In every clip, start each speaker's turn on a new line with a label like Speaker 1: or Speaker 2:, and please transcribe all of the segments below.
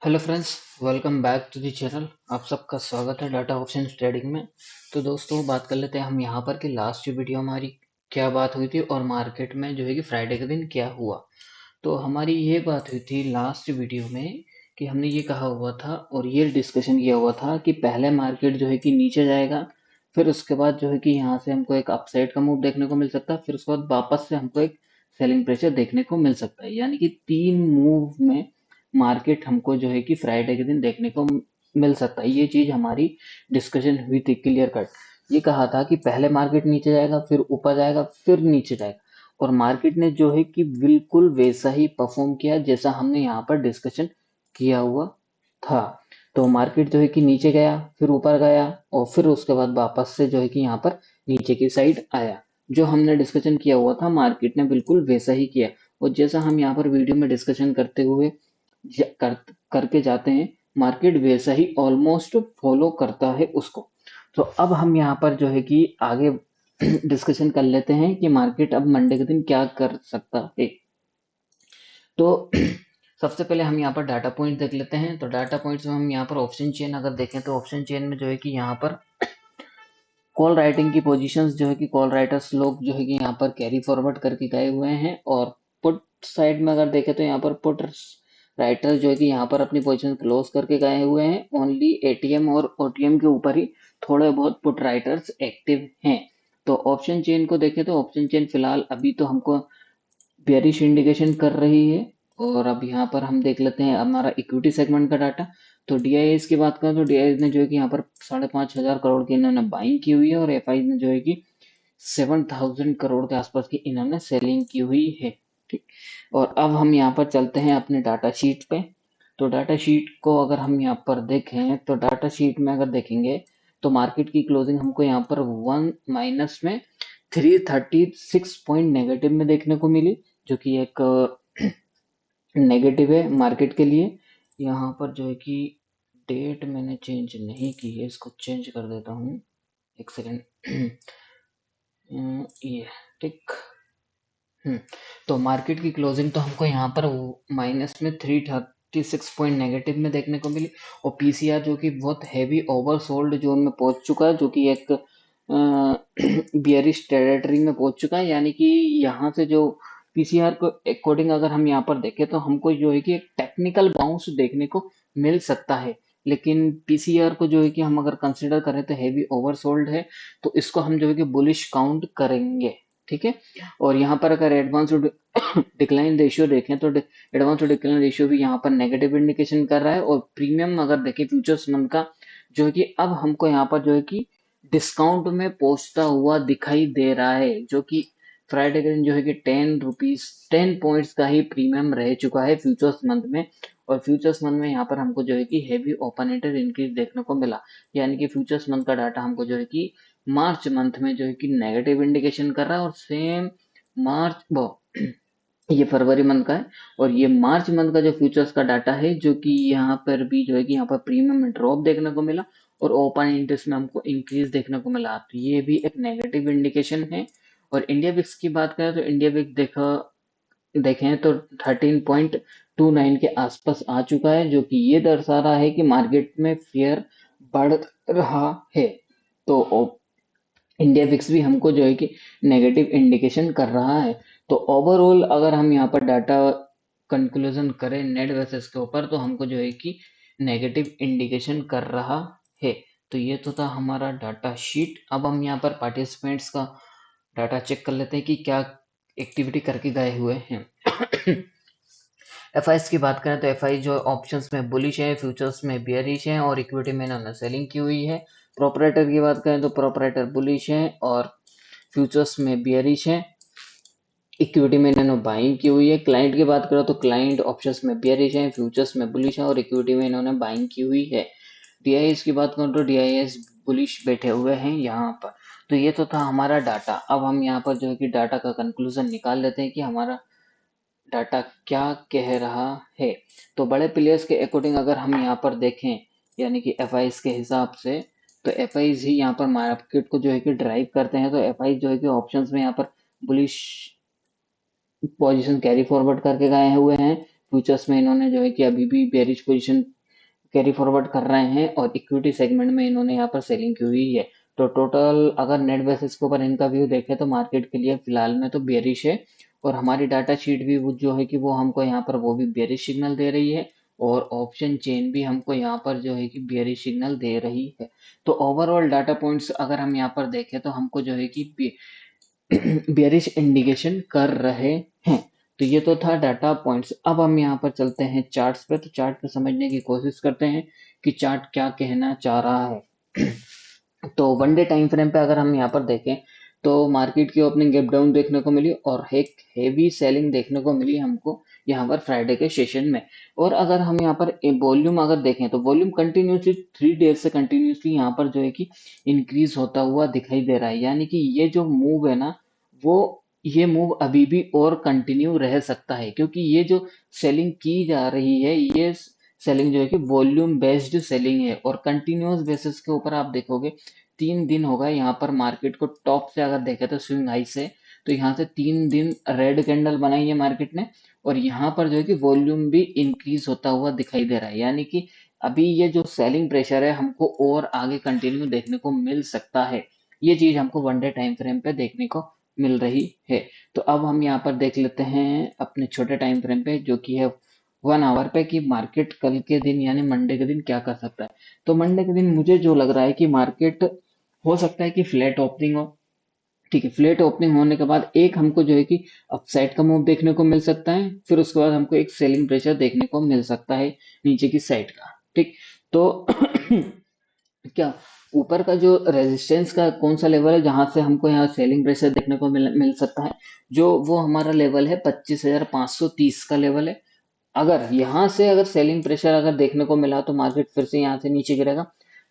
Speaker 1: Hello friends, welcome back to the channel. आप सबका स्वागत है डाटा ऑप्शंस ट्रेडिंग में। तो दोस्तों, बात कर लेते हैं हम यहाँ पर कि लास्ट वीडियो हमारी क्या बात हुई थी और मार्केट में जो है कि फ्राइडे के दिन क्या हुआ। तो हमारी ये बात हुई थी लास्ट वीडियो में कि हमने ये कहा हुआ था और ये डिस्कशन किया हुआ था कि पहले मार्केट जो है कि नीचे जाएगा, फिर उसके बाद जो है कि यहाँ से हमको एक अपसाइड का मूव देखने को मिल सकता है, फिर उसके बाद वापस से हमको एक सेलिंग प्रेशर देखने को मिल सकता है। यानी कि 3 मूव में मार्केट हमको जो है कि फ्राइडे के दिन देखने को मिल सकता है। ये चीज हमारी डिस्कशन हुई थी क्लियर कट। ये कहा था कि पहले मार्केट नीचे जाएगा, फिर ऊपर जाएगा, फिर नीचे जाएगा, और मार्केट ने जो है कि बिल्कुल वैसा ही परफॉर्म किया जैसा हमने यहाँ पर डिस्कशन किया हुआ था। तो मार्केट जो है कि नीचे गया, फिर ऊपर गया, और फिर उसके बाद वापस से जो है कि यहाँ पर नीचे की साइड आया। जो हमने डिस्कशन किया हुआ था मार्केट ने बिल्कुल वैसा ही किया। और जैसा हम यहाँ पर वीडियो में डिस्कशन करते हुए करके जाते हैं, मार्केट वैसा ही ऑलमोस्ट फॉलो करता है उसको। तो अब हम यहाँ पर जो है कि आगे डिस्कशन कर लेते हैं कि मार्केट अब मंडे के दिन क्या कर सकता है। तो सबसे पहले हम यहाँ पर डाटा पॉइंट देख लेते हैं। तो डाटा पॉइंट्स में हम यहाँ पर ऑप्शन चेन अगर देखें तो ऑप्शन चेन में जो है कि यहाँ पर कॉल राइटिंग की पोजीशंस जो है कि कॉल राइटर्स लोग जो है कि यहाँ पर कैरी फॉरवर्ड करके गए हुए हैं, और पुट साइड में अगर देखें तो यहाँ पर पुट राइटर्स जो है कि यहाँ पर अपनी पोजीशन क्लोज करके गए हुए हैं। ओनली एटीएम और ओटीएम के ऊपर ही थोड़े बहुत पुट राइटर्स एक्टिव हैं। तो ऑप्शन चेन को देखें तो ऑप्शन चेन फिलहाल अभी तो हमको बेयरिश इंडिकेशन कर रही है। और अब यहाँ पर हम देख लेते हैं हमारा इक्विटी सेगमेंट का डाटा। तो डीआईएस की बात करें तो डीआईएस ने जो है कि यहाँ पर 5,500 करोड़ की इन्होंने बाइंग की हुई है, और एफआई ने जो है कि 7,000 करोड़ के आसपास की इन्होंने सेलिंग की हुई है। ठीक। और अब हम यहाँ पर चलते हैं अपने डाटा शीट पे। तो डाटा शीट को अगर हम यहाँ पर देखें तो डाटा शीट में अगर देखेंगे तो मार्केट की क्लोजिंग हमको यहाँ पर 1 में 336 पॉइंट नेगेटिव में देखने को मिली, जो कि एक नेगेटिव है मार्केट के लिए। यहाँ पर जो है कि डेट मैंने चेंज नहीं की है, इसको चेंज कर देता हूँ, एक सेकेंड। ये ठीक। हम्म। तो मार्केट की क्लोजिंग तो हमको यहाँ पर माइनस में 336 पॉइंट नेगेटिव में देखने को मिली। और पीसीआर जो कि बहुत हैवी ओवरसोल्ड जोन में पहुंच चुका है, जो कि एक बियरिश टेरिटरी में पहुंच चुका है। यानी कि यहाँ से जो पीसीआर को अकॉर्डिंग अगर हम यहाँ पर देखें तो हमको जो है कि एक टेक्निकल बाउंस देखने को मिल सकता है। लेकिन पीसीआर को जो है कि हम अगर कंसिडर करें तो हैवी ओवरसोल्ड है, तो इसको हम जो है कि बुलिश काउंट करेंगे। ठीक है। और यहाँ पर अगर एडवांस डिक्लाइन रेशियो देखें तो एडवांस डिक्लाइन रेशियो भी यहाँ पर नेगेटिव इंडिकेशन कर रहा है। और प्रीमियम अगर देखें फ्यूचर्स मंथ का, जो है कि अब हमको यहाँ पर जो है कि डिस्काउंट में पहुंचता हुआ दिखाई दे रहा है, जो कि फ्राइडे के दिन जो है कि 10 पॉइंट्स का ही प्रीमियम रह चुका है फ्यूचर्स मंथ में। और फ्यूचर्स मंथ में यहाँ पर हमको जो है कि हैवी ओपन इंटर इंक्रीज देखने को मिला। यानी कि फ्यूचर्स मंथ का डाटा हमको जो है कि मार्च मंथ में जो है कि नेगेटिव इंडिकेशन कर रहा है। और सेम मार्च वो ये फरवरी मंथ का है, और ये मार्च मंथ का जो फ्यूचर्स का डाटा है, जो कि यहाँ पर भी जो है कि यहाँ पर प्रीमियम में ड्रॉप देखने को मिला और ओपन इंटरेस्ट में हमको इंक्रीज देखने को मिला। तो ये भी एक नेगेटिव इंडिकेशन है। और इंडिया विक्स की बात करें तो इंडिया विक्स देखें तो 13.29 के आसपास आ चुका है, जो कि ये दर्शा रहा है कि मार्केट में फेयर बढ़ रहा है। तो इंडिया फिक्स भी हमको जो है कि नेगेटिव इंडिकेशन कर रहा है। तो ओवरऑल अगर हम यहाँ पर डाटा कंक्लूजन करें नेट बेसिस के ऊपर, तो हमको जो है कि नेगेटिव इंडिकेशन कर रहा है। तो ये तो था हमारा डाटा शीट। अब हम यहाँ पर पार्टिसिपेंट्स का डाटा चेक कर लेते हैं कि क्या एक्टिविटी करके गए हुए हैं। एफआईस की बात करें तो एफआई जो ऑप्शंस में बुलिश है, फ्यूचर्स में बियरिश है, और इक्विटी में इन्होंने सेलिंग की हुई है। प्रोपराइटर की बात करें तो प्रोपराइटर बुलिश है और फ्यूचर्स में बियरिश है, इक्विटी में इन्होंने बाइंग की हुई है। क्लाइंट की बात करें तो क्लाइंट ऑप्शंस में बियरिश है, फ्यूचर्स में बुलिश है, और इक्विटी में इन्होंने बाइंग की हुई है। डीआईएस की बात करें तो डीआईएस बुलिश बैठे हुए हैं यहाँ पर। तो ये तो था हमारा डाटा। अब हम यहाँ पर जो है कि डाटा का कंक्लूजन निकाल लेते हैं कि हमारा डाटा क्या कह रहा है। तो बड़े प्लेयर्स के अकॉर्डिंग अगर हम यहाँ पर देखें, यानी कि एफआईज के हिसाब से, तो एफआईज ही यहाँ पर मार्केट को जो है कि ड्राइव करते हैं। तो एफआईज जो है कि ऑप्शंस में यहाँ पर बुलिश पोजीशन कैरी फॉरवर्ड करके गए हुए हैं। फ्यूचर्स में इन्होंने जो है कि अभी भी बेरिश पोजीशन कैरी फॉरवर्ड कर रहे हैं और इक्विटी सेगमेंट में इन्होंने यहाँ पर सेलिंग की हुई है। तो टोटल अगर नेट बेसिस के ऊपर इनका व्यू देखें तो मार्केट के लिए फिलहाल में तो बेरिश है, और हमारी डाटा शीट भी वो जो है कि वो हमको यहाँ पर वो भी बेरिश सिग्नल दे रही है, और ऑप्शन चेन भी हमको यहाँ पर जो है कि बेरिश सिग्नल दे रही है। तो ओवरऑल डाटा पॉइंट्स अगर हम यहाँ पर देखें तो हमको जो है कि बेरिश इंडिकेशन कर रहे हैं। तो ये तो था डाटा पॉइंट्स। अब हम यहाँ पर चलते हैं चार्ट्स पे, तो चार्ट पे समझने की कोशिश करते हैं कि चार्ट क्या कहना चाह रहा है। तो वन डे टाइम फ्रेम पे अगर हम यहाँ पर देखें तो मार्केट की ओपनिंग गैप डाउन देखने को मिली और एक हेवी सेलिंग देखने को मिली हमको यहाँ पर फ्राइडे के सेशन में। और अगर हम यहाँ पर वॉल्यूम अगर देखें तो वॉल्यूम कंटिन्यूसली 3 डेज से कंटिन्यूसली यहाँ पर जो है कि इंक्रीज होता हुआ दिखाई दे रहा है, यानी कि ये जो मूव है ना, वो ये मूव अभी भी और कंटिन्यू रह सकता है, क्योंकि ये जो सेलिंग की जा रही है ये सेलिंग जो है कि वॉल्यूम बेस्ड सेलिंग है, और कंटिन्यूअस बेसिस के ऊपर आप देखोगे 3 दिन हो गए यहाँ पर मार्केट को टॉप से अगर देखे तो स्विंग हाई से, तो यहाँ से 3 दिन रेड कैंडल बनाई है मार्केट ने, और यहाँ पर जो है कि वॉल्यूम भी इंक्रीज होता हुआ दिखाई दे रहा है, यानी कि अभी ये जो सेलिंग प्रेशर है हमको और आगे कंटिन्यू देखने को मिल सकता है। ये चीज हमको वन डे टाइम फ्रेम पे देखने को मिल रही है। तो अब हम यहाँ पर देख लेते हैं अपने छोटे टाइम फ्रेम पे जो कि है 1 आवर पे, कि मार्केट कल के दिन यानी मंडे के दिन क्या कर सकता है। तो मंडे के दिन मुझे जो लग रहा है कि मार्केट हो सकता है कि फ्लैट ओपनिंग हो। ठीक है, फ्लैट ओपनिंग होने के बाद एक हमको जो है कि अपसाइड का मूव देखने को मिल सकता है, फिर उसके बाद हमको एक सेलिंग प्रेशर देखने को मिल सकता है नीचे की साइड का। ठीक, तो क्या ऊपर का जो रेजिस्टेंस का कौन सा लेवल है जहां से हमको यहाँ सेलिंग प्रेशर देखने को मिल सकता है, जो वो हमारा लेवल है 25,530 का लेवल है। अगर यहाँ से अगर सेलिंग प्रेशर अगर देखने को मिला तो मार्केट फिर से यहाँ से नीचे गिरेगा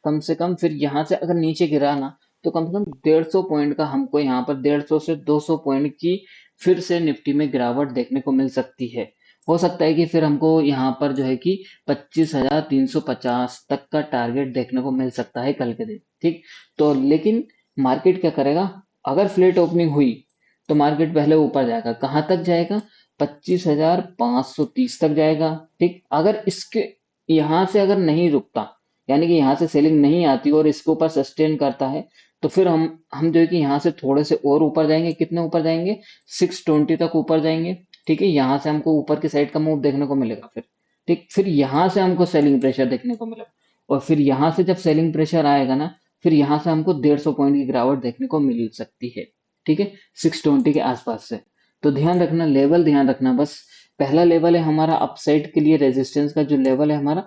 Speaker 1: कम से कम। फिर यहाँ से अगर नीचे गिरा ना तो कम से कम 150 पॉइंट का हमको यहाँ पर 150 से 200 पॉइंट की फिर से निफ्टी में गिरावट देखने को मिल सकती है। हो सकता है कि फिर हमको यहाँ पर जो है कि 25,350 तक का टारगेट देखने को मिल सकता है कल के दिन। ठीक, तो लेकिन मार्केट क्या करेगा, अगर फ्लैट ओपनिंग हुई तो मार्केट पहले ऊपर जाएगा, कहाँ तक जाएगा, 25,530 तक जाएगा। ठीक, अगर इसके यहाँ से अगर नहीं रुकता, यानी कि यहाँ से सेलिंग नहीं आती और इसके ऊपर सस्टेन करता है, तो फिर हम जो है कि यहाँ से थोड़े से और ऊपर जाएंगे। कितने ऊपर जाएंगे, 620 तक ऊपर जाएंगे। ठीक है, यहाँ से हमको ऊपर की साइड का मूव देखने को मिलेगा फिर। ठीक, फिर यहाँ से हमको सेलिंग प्रेशर देखने को मिलेगा, और फिर यहाँ से जब सेलिंग प्रेशर आएगा ना, फिर यहाँ से हमको 150 पॉइंट की गिरावट देखने को मिल सकती है। ठीक है, 620 के आसपास से। तो ध्यान रखना, लेवल ध्यान रखना बस। पहला लेवल है हमारा अपसाइड के लिए रेजिस्टेंस का जो लेवल है हमारा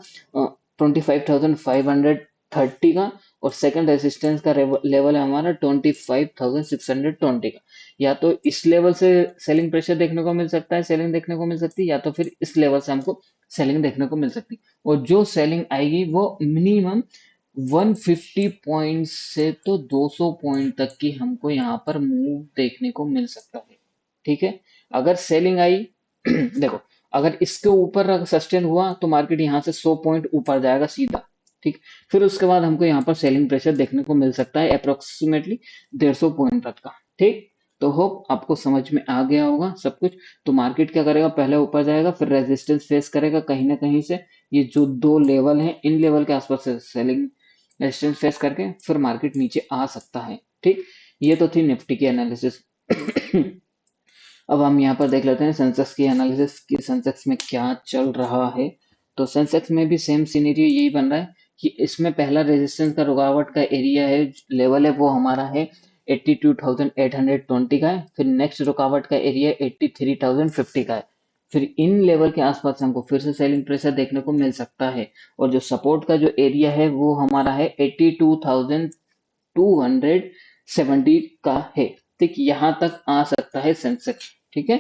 Speaker 1: 25,530 का, और सेकंड रेजिस्टेंस का लेवल है हमारा 25,620 का। या तो इस लेवल से सेलिंग प्रेशर देखने को मिल सकता है, सेलिंग देखने को मिल सकती है, या तो फिर इस लेवल से हमको सेलिंग देखने को मिल सकती है। और जो सेलिंग आएगी वो मिनिमम 150 पॉइंट से तो 200 पॉइंट तक की हमको यहाँ पर मूव देखने को मिल सकता है। ठीक है, अगर सेलिंग आई देखो, अगर इसके ऊपर सस्टेन हुआ तो मार्केट यहाँ से 100 पॉइंट ऊपर जाएगा सीधा। ठीक, फिर उसके बाद हमको यहाँ पर सेलिंग प्रेशर देखने को मिल सकता है अप्रोक्सीमेटली 150 पॉइंट तक का। ठीक, तो होप आपको समझ में आ गया होगा सब कुछ। तो मार्केट क्या करेगा, पहले ऊपर जाएगा, फिर रेजिस्टेंस फेस करेगा कहीं ना कहीं से। ये जो दो लेवल हैं इन लेवल के आसपास से सेलिंग रेजिस्टेंस फेस करके फिर मार्केट नीचे आ सकता है। ठीक, ये तो थी निफ्टी की एनालिसिस। अब हम यहाँ पर देख लेते हैं सेंसेक्स की एनालिसिस कि सेंसेक्स में क्या चल रहा है। तो सेंसेक्स में भी सेम सिनेरियो यही बन रहा है कि इसमें पहला रेजिस्टेंस का रुकावट का एरिया है, लेवल है, वो हमारा है 82,820 का है। फिर नेक्स्ट रुकावट का एरिया 83,050 का है। फिर इन लेवल के आसपास हमको फिर से सेलिंग प्रेशर देखने को मिल सकता है, और जो सपोर्ट का जो एरिया है वो हमारा है 82,270 का है। ठीक, यहाँ तक आ सकता है सेंसेक्स। ठीक है,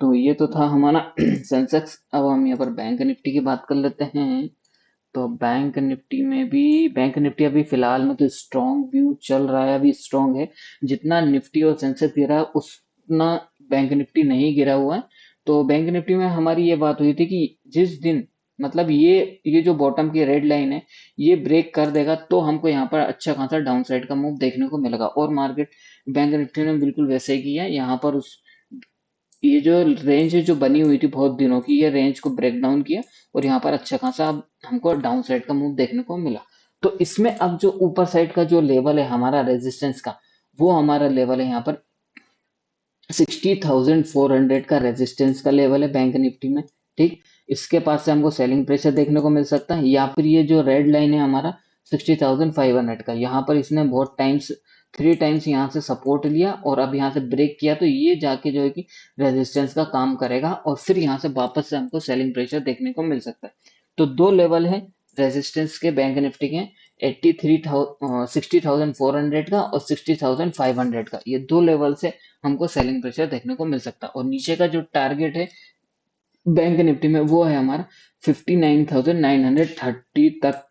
Speaker 1: तो ये तो था हमारा सेंसेक्स। अब हम यहाँ पर बैंक निफ्टी की बात कर लेते हैं। तो बैंक निफ्टी में भी, बैंक निफ्टी अभी फिलहाल में तो स्ट्रॉन्ग व्यू चल रहा है, अभी स्ट्रॉन्ग है। जितना निफ्टी और सेंसेक्स गिरा है उतना बैंक निफ्टी नहीं गिरा हुआ है। तो बैंक निफ्टी में हमारी ये बात हुई थी कि जिस दिन मतलब ये जो बॉटम की रेड लाइन है ये ब्रेक कर देगा तो हमको यहाँ पर अच्छा खासा डाउन साइड का मूव देखने को मिलेगा, और मार्केट बैंक निफ्टी ने बिल्कुल वैसे ही किया। यहाँ पर उस ये जो रेंज जो बनी हुई थी बहुत दिनों की, ये रेंज को ब्रेक डाउन किया और यहाँ पर अच्छा खासा अब हमको डाउन साइड का मूव देखने को मिला। तो इसमें अब जो ऊपर साइड का जो लेवल है हमारा रेजिस्टेंस का, वो हमारा लेवल है यहाँ पर 60,400 का रेजिस्टेंस का लेवल है बैंक निफ्टी में। ठीक, इसके पास से हमको सेलिंग प्रेशर देखने को मिल सकता है, या फिर ये जो रेड लाइन है हमारा 60,500 का, यहाँ पर इसने बहुत टाइम्स 3 टाइम्स यहाँ से सपोर्ट लिया और अब यहाँ से ब्रेक किया, तो ये जाके जो है कि रेजिस्टेंस का काम करेगा और फिर यहाँ से वापस से हमको सेलिंग प्रेशर देखने को मिल सकता है। तो दो लेवल है रेजिस्टेंस के बैंक निफ्टी के, 60,400 का और 60,500 का, ये दो लेवल से हमको सेलिंग प्रेशर देखने को मिल सकता है। और नीचे का जो टारगेट है बैंक निफ्टी में वो है हमारा 59,930 तक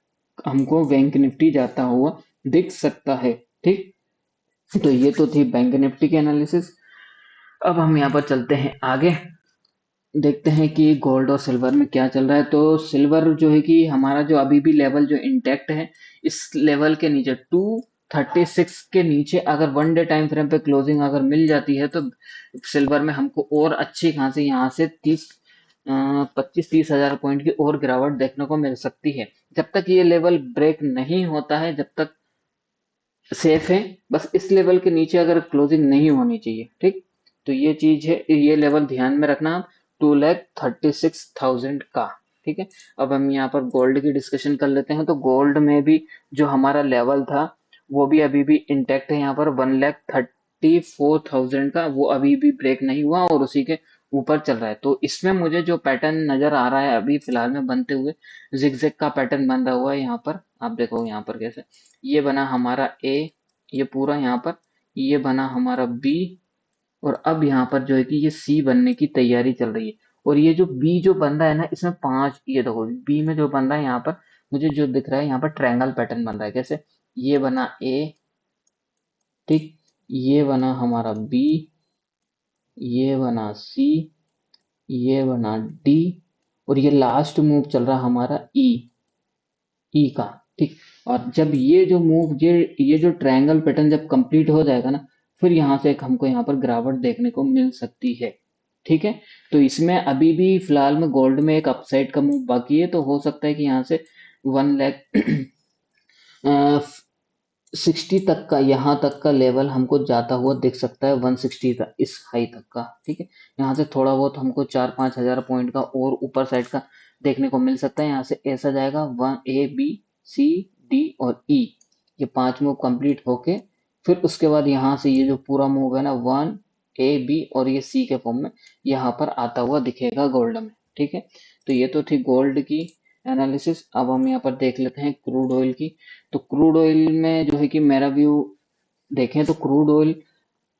Speaker 1: हमको बैंक निफ्टी जाता हुआ दिख सकता है। ठीक, तो ये तो थी बैंक निफ्टी की एनालिसिस। अब हम यहाँ पर चलते हैं आगे, देखते हैं कि गोल्ड और सिल्वर में क्या चल रहा है। तो सिल्वर जो है कि हमारा जो अभी भी लेवल जो इंटैक्ट है, इस लेवल के नीचे 236 के नीचे अगर 1 डे टाइम फ्रेम पे क्लोजिंग अगर मिल जाती है तो सिल्वर में हमको और अच्छी खासी यहाँ से 25-30 हजार पॉइंट की और गिरावट देखने को मिल सकती है। जब तक ये लेवल ब्रेक नहीं होता है, जब तक सेफ है, बस इस लेवल के नीचे अगर क्लोजिंग नहीं होनी चाहिए। ठीक, तो ये चीज है, ये लेवल ध्यान में रखना आप, 2,36,000 का। ठीक है, अब हम यहाँ पर गोल्ड की डिस्कशन कर लेते हैं। तो गोल्ड में भी जो हमारा लेवल था वो भी अभी भी इंटैक्ट है, यहाँ पर 1,34,000 का, वो अभी भी ब्रेक नहीं हुआ और उसी के ऊपर चल रहा है। तो इसमें मुझे जो पैटर्न नजर आ रहा है अभी फिलहाल में बनते हुए, जिगजैग का पैटर्न बन रहा हुआ है यहाँ पर, आप देखो यहाँ पर कैसे ये बना हमारा ए, ये पूरा यहाँ पर, ये बना हमारा बी, और अब यहाँ पर जो है कि ये सी बनने की तैयारी चल रही है। और ये जो बी जो बन रहा है ना, इसमें 5, ये देखो बी में जो बन रहा है यहाँ पर, मुझे जो दिख रहा है यहाँ पर ट्रायंगल पैटर्न बन रहा है। कैसे, ये बना ए, ठीक, ये बना हमारा बी, ये बना सी, ये बना डी, और ये लास्ट मूव चल रहा हमारा ई, ई का। ठीक, और जब ये जो मूव ये जो ट्रायंगल पैटर्न जब कंप्लीट हो जाएगा ना, फिर यहाँ से एक हमको यहाँ पर गिरावट देखने को मिल सकती है। ठीक है, तो इसमें अभी भी फिलहाल में गोल्ड में एक अपसाइड का मूव बाकी है, तो हो सकता है कि यहाँ से 1 लाख 60 तक का, यहाँ तक का लेवल हमको जाता हुआ दिख सकता है, 160 का, इस हाई तक का। ठीक है, यहाँ से थोड़ा बहुत हमको 4-5 हजार पॉइंट का और ऊपर साइड का देखने को मिल सकता है। यहाँ से ऐसा जाएगा 1 A B C D और E, ये 5 मूव कंप्लीट होके फिर उसके बाद यहाँ से ये जो पूरा मूव है ना 1 A B और ये C के फॉर्म में यहाँ पर आता हुआ दिखेगा गोल्ड में। ठीक है, तो ये तो थी गोल्ड की एनालिसिस। अब हम यहाँ पर देख लेते हैं क्रूड ऑयल की। तो क्रूड ऑयल में जो है कि मेरा व्यू देखें तो क्रूड ऑयल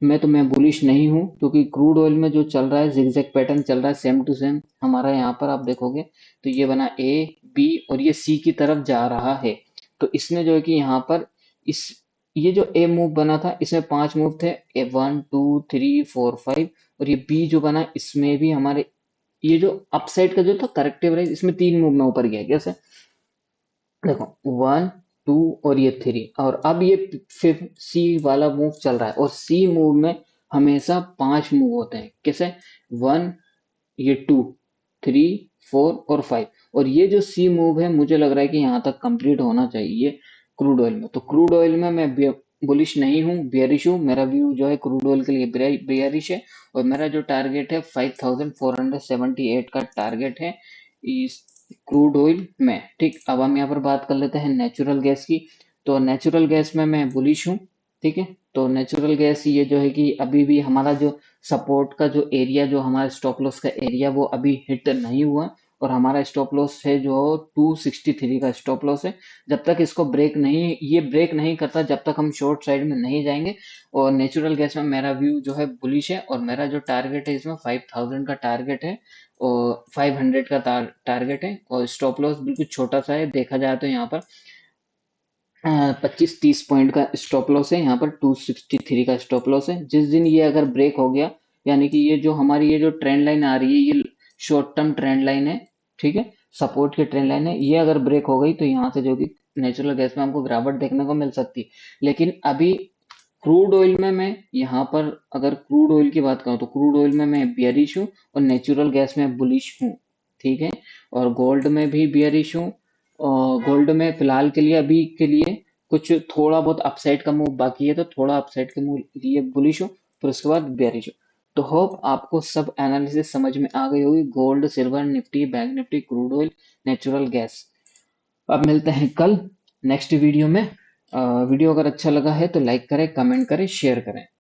Speaker 1: में तो मैं बुलिश नहीं हूँ, क्योंकि क्रूड ऑयल में जो चल रहा है जिगजैग पैटर्न चल रहा है, सेम टू सेम हमारा यहाँ पर आप देखोगे तो ये बना ए, बी और ये सी की तरफ जा रहा है। तो इसने जो है कि यहाँ पर इस ये जो ए मूव बना था इसमें 5 मूव थे, ए 1 2 3 4 5, और ये बी जो बना इसमें भी हमारे ये जो अपसाइड का जो था करेक्टिव राइज, इसमें 3 मूव में ऊपर गया। कैसे, देखो 1 2 और ये 3, और अब ये फिर सी वाला मूव चल रहा है, और सी मूव में हमेशा 5 मूव होते हैं। कैसे, 1, ये 2 3 4 और 5, और ये जो सी मूव है मुझे लग रहा है कि यहाँ तक कंप्लीट होना चाहिए क्रूड ऑयल में। तो क्रूड ऑयल में मैं बुलिश नहीं हूँ, बेयरिश हूँ। मेरा व्यू जो है क्रूड ऑयल के लिए बेयरिश है, और मेरा जो टारगेट है 5,478 का टारगेट है इस क्रूड ऑयल में। ठीक, अब हम यहाँ पर बात कर लेते हैं नेचुरल गैस की। तो नेचुरल गैस में मैं बुलिश हूँ। ठीक है, तो नेचुरल गैस ये जो है कि अभी भी हमारा जो सपोर्ट का जो एरिया, जो हमारा स्टॉप लॉस का एरिया, वो अभी हिट नहीं हुआ, और हमारा स्टॉप लॉस है जो 263 का स्टॉप लॉस है। जब तक इसको ये ब्रेक नहीं करता, जब तक हम शॉर्ट साइड में नहीं जाएंगे। और नेचुरल गैस में मेरा व्यू जो है बुलिश है, और मेरा जो टारगेट है इसमें 5,000 का टारगेट है और 500 का टारगेट है, और स्टॉप लॉस बिल्कुल छोटा सा है। देखा जाए तो यहाँ पर 25-30 पॉइंट का स्टॉप लॉस है, यहाँ पर 263 का स्टॉप लॉस है। जिस दिन ये अगर ब्रेक हो गया, यानी कि ये जो हमारी ये जो ट्रेंड लाइन आ रही है, ये शॉर्ट टर्म ट्रेंड लाइन है। ठीक है, सपोर्ट की ट्रेंड लाइन है, ये अगर ब्रेक हो गई तो यहाँ से जो कि नेचुरल गैस में हमको गिरावट देखने को मिल सकती है। लेकिन अभी क्रूड ऑयल में मैं यहाँ पर अगर क्रूड ऑयल की बात करूँ तो क्रूड ऑयल में मैं बियरिश हूँ और नेचुरल गैस में बुलिश हूँ। ठीक है। और गोल्ड में भी बियरिश हूँ। और गोल्ड में फिलहाल के लिए अभी के लिए कुछ थोड़ा बहुत अपसाइड का मूव बाकी है, तो थोड़ा अपसाइड के मूव लिए बुलिश हूँ, फिर उसके बाद बियरिश हूँ। तो होप आपको सब एनालिसिस समझ में आ गई होगी, gold, silver, Nifty, bank Nifty, crude oil, natural gas. अब मिलते हैं कल नेक्स्ट वीडियो में। वीडियो अगर अच्छा लगा है तो लाइक करें, कमेंट करें, शेयर करें।